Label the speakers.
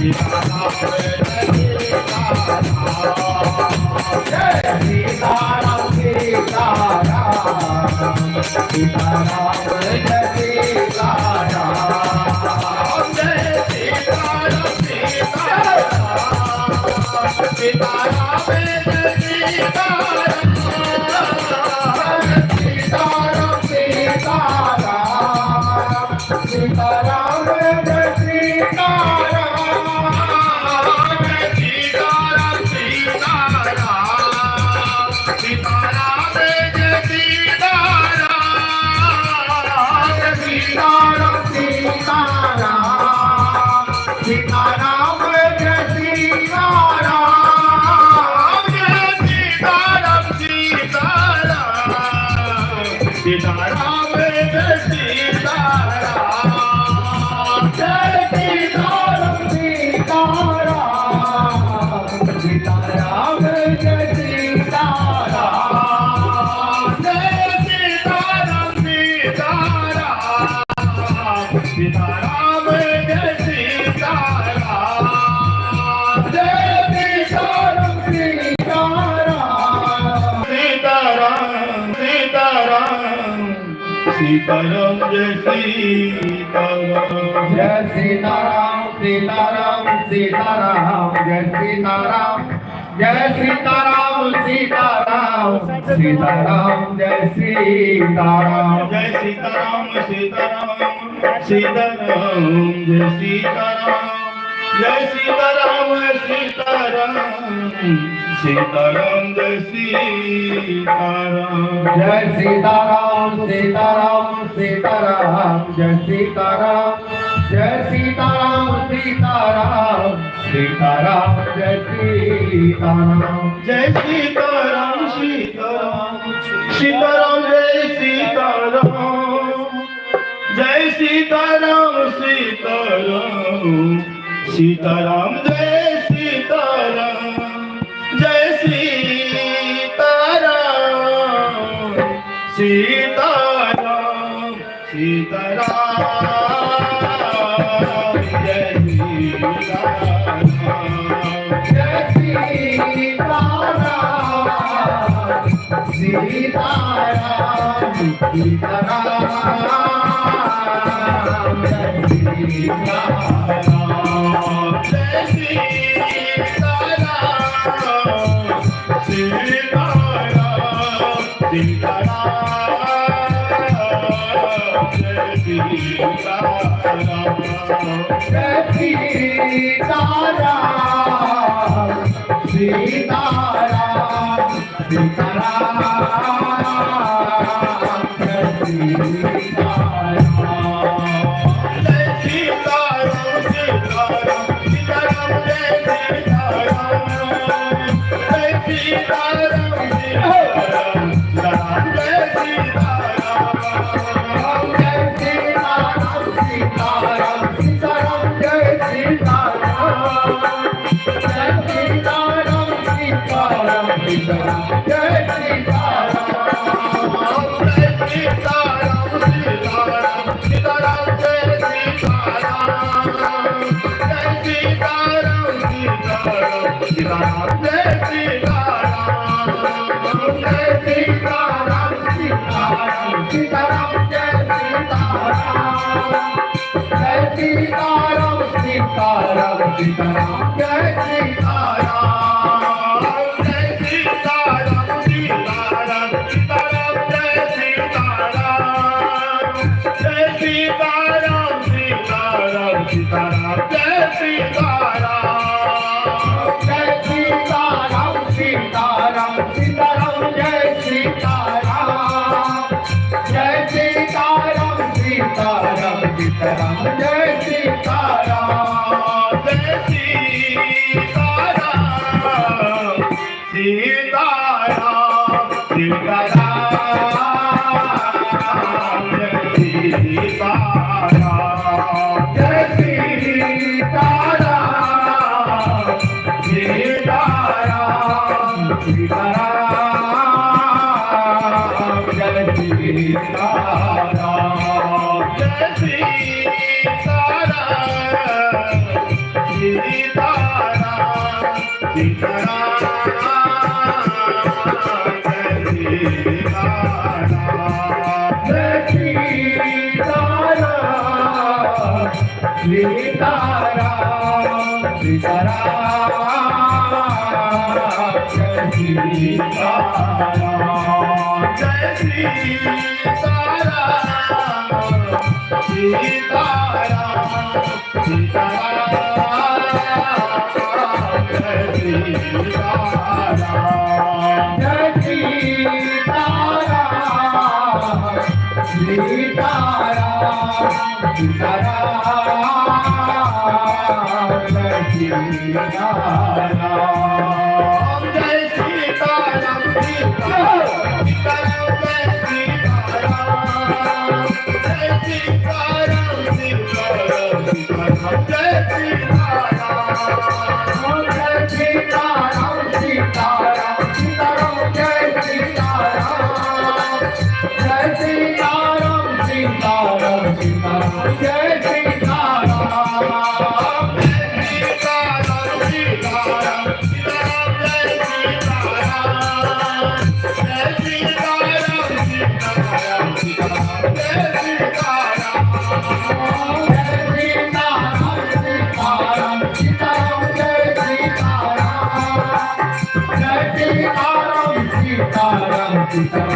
Speaker 1: Sitaram Jai Sitaram Sitaram Sitaram Jai Sitaram Jai Sitaram Sitaram Sitaram Jai Sitaram Sitaram Sitaram Sitaram Jai Sitaram Jai Sitaram Jai Sitaram Sitaram Sitaram Jai Sitaram Jai Sitaram Sitaram Sitaram Jai Sitaram Jai Sitaram Sitaram Sitaram Jai Sitaram Jai Sitaram Sitaram Sitaram Jai Sitaram Jai Sitaram Sitaram Sitaram Jai Sitaram Jai Sitaram Sitaram Sitaram Jai Sitaram Jai Sitaram Sitaram Sitaram Jai Sitaram Jai Sitaram Sitaram Sitaram Jai Sitaram Jai Sitaram Sitaram Sitaram Jai Sitaram Jai Sitaram Sitaram Sitaram Jai Sitaram Jai Sitaram Sitaram Sitaram Jai Sitaram Jai Sitaram Sitaram Sitaram Jai Sitaram Sitaram Sitaram Jai Sitaram Jai Sitaram Sitaram Sitaram Jai Sitaram Jai Sitaram Sitaram Sitaram Jai Sitaram Jai Sitaram Sitaram Jai Sitaram Jai Sitaram Sitaram Jai Sitaram Jai Sitaram Sitaram Sitaram Jai Sitaram Jai Sitaram Sitaram Sitaram Jai Sitaram Sitaram